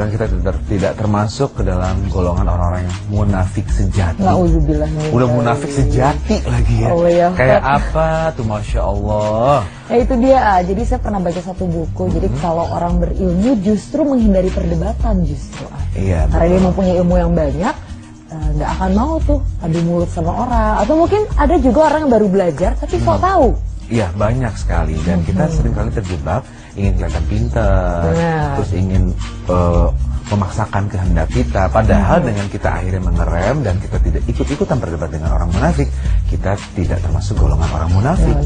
mudah-mudahan kita tidak termasuk ke dalam golongan orang-orang yang munafik sejati. Udah munafik sejati lagi ya. Kayak apa tuh, Masya Allah. Ya itu dia. Jadi saya pernah baca satu buku. Jadi kalau orang berilmu justru menghindari perdebatan justru. Iya. Karena dia mempunyai ilmu yang banyak, nggak akan mau tuh adu mulut sama orang. Atau mungkin ada juga orang yang baru belajar tapi sok tahu. Iya, banyak sekali. Dan kita seringkali terjebak ingin kelihatan pintar, terus ingin memaksakan kehendak kita. Padahal dengan kita akhirnya mengerem dan kita tidak ikut-ikutan berdebat dengan orang munafik, kita tidak termasuk golongan orang munafik.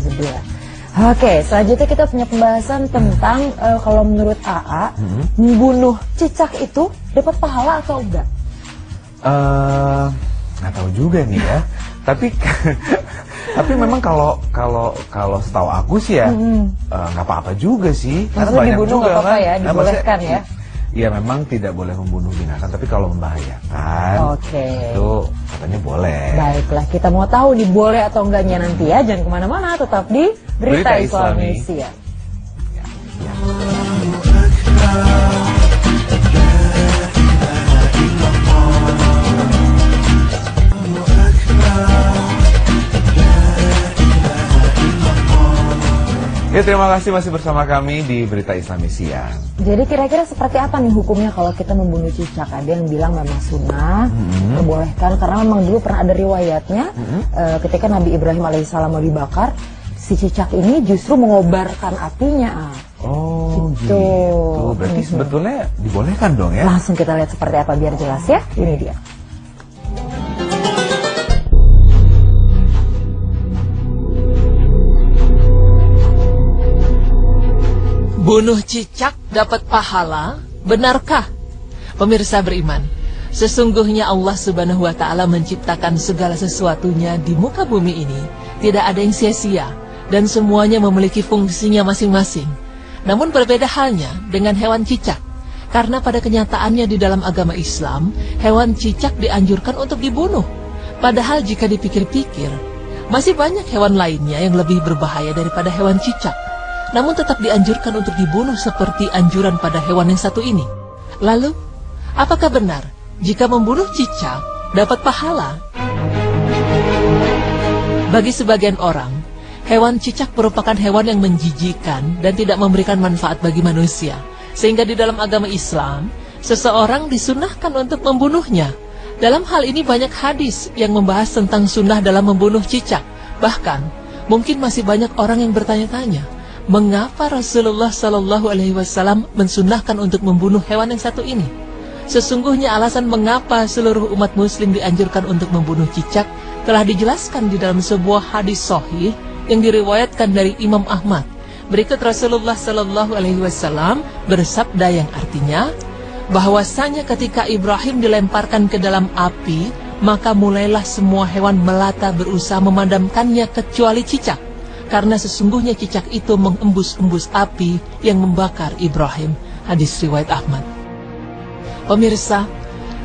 Oke, selanjutnya kita punya pembahasan tentang kalau menurut AA, membunuh cicak itu dapat pahala atau enggak? Nggak tahu juga nih ya. Tapi memang kalau setahu aku sih ya nggak apa-apa juga sih. Karena banyak juga kan. Ya, dibolehkan ya. Iya, memang tidak boleh membunuh binatang, tapi kalau membahayakan itu katanya boleh. Baiklah, kita mau tahu nih boleh atau enggaknya nanti ya. Jangan kemana-mana, tetap di Berita Islami. Ya, terima kasih masih bersama kami di Berita Islami Siang. Jadi kira-kira seperti apa nih hukumnya kalau kita membunuh cicak? Ada yang bilang memang sunnah, dibolehkan karena memang dulu pernah ada riwayatnya ketika Nabi Ibrahim alaihissalam mau dibakar, si cicak ini justru mengobarkan apinya. Oh gitu. Berarti sebetulnya dibolehkan dong ya? Langsung kita lihat seperti apa biar jelas ya. Ini dia. Bunuh cicak dapat pahala, benarkah? Pemirsa beriman, sesungguhnya Allah Subhanahu wa Ta'ala menciptakan segala sesuatunya di muka bumi ini. Tidak ada yang sia-sia dan semuanya memiliki fungsinya masing-masing. Namun berbeda halnya dengan hewan cicak. Karena pada kenyataannya di dalam agama Islam, hewan cicak dianjurkan untuk dibunuh. Padahal jika dipikir-pikir, masih banyak hewan lainnya yang lebih berbahaya daripada hewan cicak. Namun tetap dianjurkan untuk dibunuh seperti anjuran pada hewan yang satu ini. Lalu, apakah benar jika membunuh cicak dapat pahala? Bagi sebagian orang, hewan cicak merupakan hewan yang menjijikan dan tidak memberikan manfaat bagi manusia. Sehingga di dalam agama Islam, seseorang disunahkan untuk membunuhnya. Dalam hal ini banyak hadis yang membahas tentang sunnah dalam membunuh cicak. Bahkan, mungkin masih banyak orang yang bertanya-tanya, mengapa Rasulullah Shallallahu Alaihi Wasallam mensunahkan untuk membunuh hewan yang satu ini? Sesungguhnya alasan mengapa seluruh umat Muslim dianjurkan untuk membunuh cicak telah dijelaskan di dalam sebuah hadis sahih yang diriwayatkan dari Imam Ahmad. Berikut Rasulullah Shallallahu Alaihi Wasallam bersabda yang artinya, bahwasanya ketika Ibrahim dilemparkan ke dalam api, maka mulailah semua hewan melata berusaha memadamkannya kecuali cicak. Karena sesungguhnya cicak itu mengembus-embus api yang membakar Ibrahim. Hadis riwayat Ahmad. Pemirsa,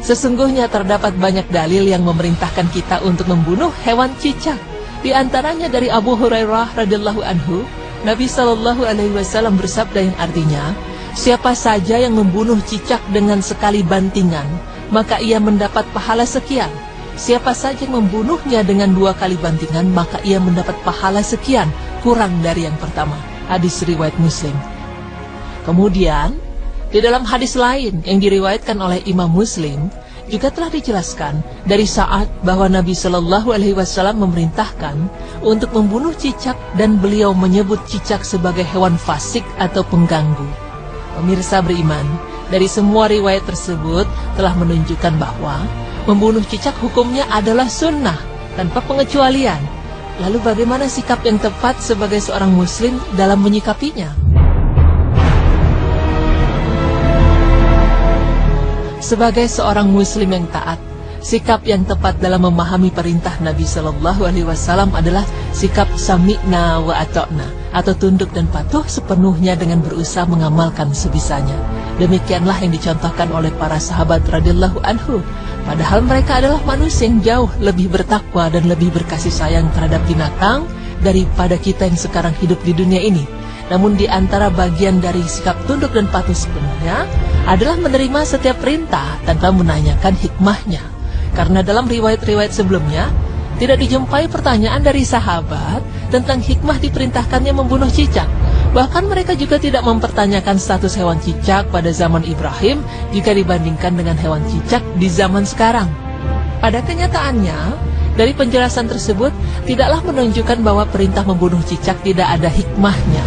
sesungguhnya terdapat banyak dalil yang memerintahkan kita untuk membunuh hewan cicak. Di antaranya dari Abu Hurairah radhiyallahu anhu, Nabi Shallallahu Alaihi Wasallam bersabda yang artinya, siapa saja yang membunuh cicak dengan sekali bantingan, maka ia mendapat pahala sekian. Siapa saja yang membunuhnya dengan 2 kali bantingan, maka ia mendapat pahala sekian, kurang dari yang pertama. Hadis riwayat Muslim. Kemudian, di dalam hadis lain yang diriwayatkan oleh Imam Muslim, juga telah dijelaskan dari saat bahwa Nabi Shallallahu Alaihi Wasallam memerintahkan untuk membunuh cicak dan beliau menyebut cicak sebagai hewan fasik atau pengganggu. Pemirsa beriman, dari semua riwayat tersebut telah menunjukkan bahwa membunuh cicak hukumnya adalah sunnah, tanpa pengecualian. Lalu bagaimana sikap yang tepat sebagai seorang muslim dalam menyikapinya? Sebagai seorang muslim yang taat, sikap yang tepat dalam memahami perintah Nabi Shallallahu Alaihi Wasallam adalah sikap sami'na wa ata'na, atau tunduk dan patuh sepenuhnya dengan berusaha mengamalkan sebisanya. Demikianlah yang dicontohkan oleh para sahabat radhiyallahu anhu. Padahal mereka adalah manusia yang jauh lebih bertakwa dan lebih berkasih sayang terhadap binatang daripada kita yang sekarang hidup di dunia ini. Namun di antara bagian dari sikap tunduk dan patuh sepenuhnya adalah menerima setiap perintah tanpa menanyakan hikmahnya. Karena dalam riwayat-riwayat sebelumnya, tidak dijumpai pertanyaan dari sahabat tentang hikmah diperintahkannya membunuh cicak. Bahkan mereka juga tidak mempertanyakan status hewan cicak pada zaman Ibrahim jika dibandingkan dengan hewan cicak di zaman sekarang. Pada kenyataannya, dari penjelasan tersebut tidaklah menunjukkan bahwa perintah membunuh cicak tidak ada hikmahnya.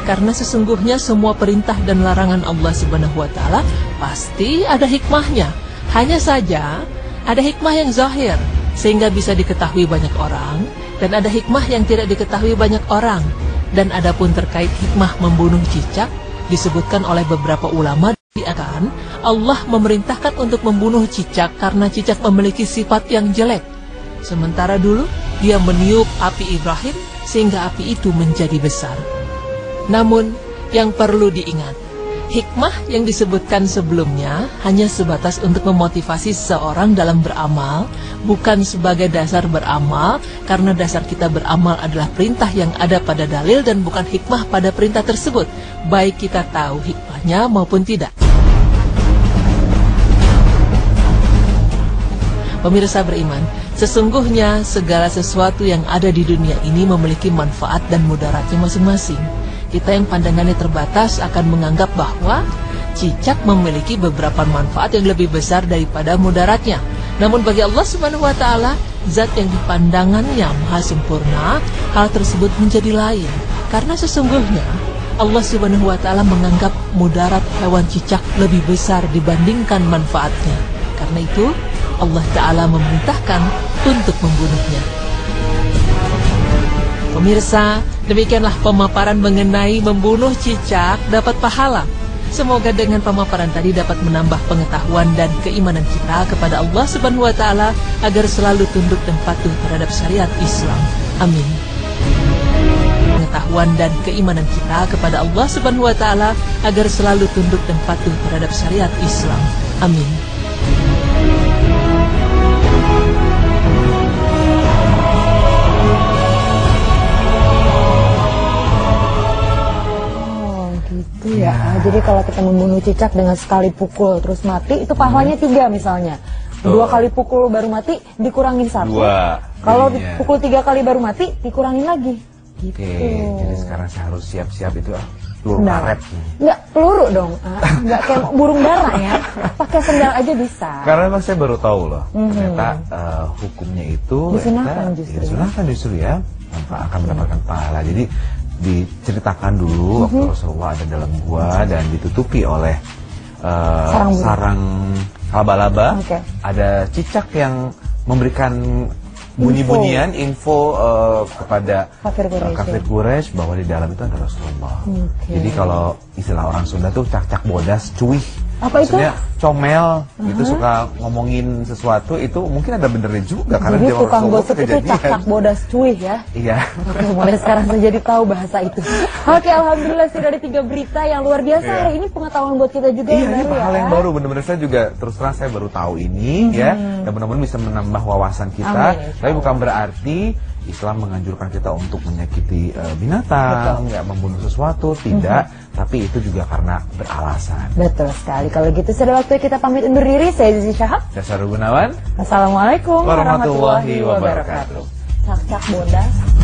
Karena sesungguhnya semua perintah dan larangan Allah Subhanahu wa Ta'ala pasti ada hikmahnya. Hanya saja ada hikmah yang zahir sehingga bisa diketahui banyak orang, dan ada hikmah yang tidak diketahui banyak orang. Dan adapun terkait hikmah membunuh cicak, disebutkan oleh beberapa ulama akan Allah memerintahkan untuk membunuh cicak karena cicak memiliki sifat yang jelek. Sementara dulu dia meniup api Ibrahim sehingga api itu menjadi besar. Namun yang perlu diingat, hikmah yang disebutkan sebelumnya hanya sebatas untuk memotivasi seseorang dalam beramal, bukan sebagai dasar beramal, karena dasar kita beramal adalah perintah yang ada pada dalil dan bukan hikmah pada perintah tersebut, baik kita tahu hikmahnya maupun tidak. Pemirsa beriman, sesungguhnya segala sesuatu yang ada di dunia ini memiliki manfaat dan mudaratnya masing-masing. Kita yang pandangannya terbatas akan menganggap bahwa cicak memiliki beberapa manfaat yang lebih besar daripada mudaratnya. Namun bagi Allah Subhanahu wa Ta'ala, zat yang dipandangannya maha sempurna, hal tersebut menjadi lain. Karena sesungguhnya Allah Subhanahu wa Ta'ala menganggap mudarat hewan cicak lebih besar dibandingkan manfaatnya. Karena itu Allah Ta'ala memerintahkan untuk membunuhnya. Pemirsa, demikianlah pemaparan mengenai membunuh cicak dapat pahala. Semoga dengan pemaparan tadi dapat menambah pengetahuan dan keimanan kita kepada Allah Subhanahu wa Ta'ala agar selalu tunduk dan patuh terhadap syariat Islam. Amin. Pengetahuan dan keimanan kita kepada Allah Subhanahu wa Ta'ala agar selalu tunduk dan patuh terhadap syariat Islam. Amin. Ya, jadi kalau kita membunuh cicak dengan sekali pukul terus mati, itu pahalanya 3 misalnya. 2 kali pukul baru mati, dikurangin 1. Kalau pukul 3 kali baru mati, dikurangin lagi. Gitu. Jadi sekarang saya harus siap-siap itu peluru karet. Enggak, peluru dong. Enggak kayak burung dara ya. Pakai sendal aja bisa. Karena memang saya baru tahu loh, ternyata hukumnya itu disunahkan justru ya, akan mendapatkan pahala. Jadi diceritakan dulu waktu Rasulullah ada dalam gua dan ditutupi oleh sarang laba-laba. Ada cicak yang memberikan bunyi-bunyian info kepada kafir Quraisy bahwa di dalam itu ada Rasulullah. Jadi kalau istilah orang Sunda tuh cak-cak bodas, cuih. Apa maksudnya itu? Comel, itu suka ngomongin sesuatu, itu mungkin ada benernya juga. Karena jadi tukang gosip itu cak-cak bodas cuih ya? Iya. Oke, mulai sekarang saya jadi tahu bahasa itu. Oke, alhamdulillah sudah ada 3 berita yang luar biasa. Hari ini pengetahuan buat kita juga yang baru ya. Hal yang baru, bener-bener saya juga terus terang saya baru tahu ini ya. Dan mudah-mudahan bisa menambah wawasan kita. Tapi bukan berarti Islam menganjurkan kita untuk menyakiti binatang, nggak membunuh sesuatu, tidak. Tapi itu juga karena beralasan. Betul sekali. Kalau gitu sudah waktu kita pamit undur diri. Saya Zizi Syahab. Saya Sarul Gunawan. Assalamualaikum warahmatullahi wabarakatuh. Cak-cak bodas.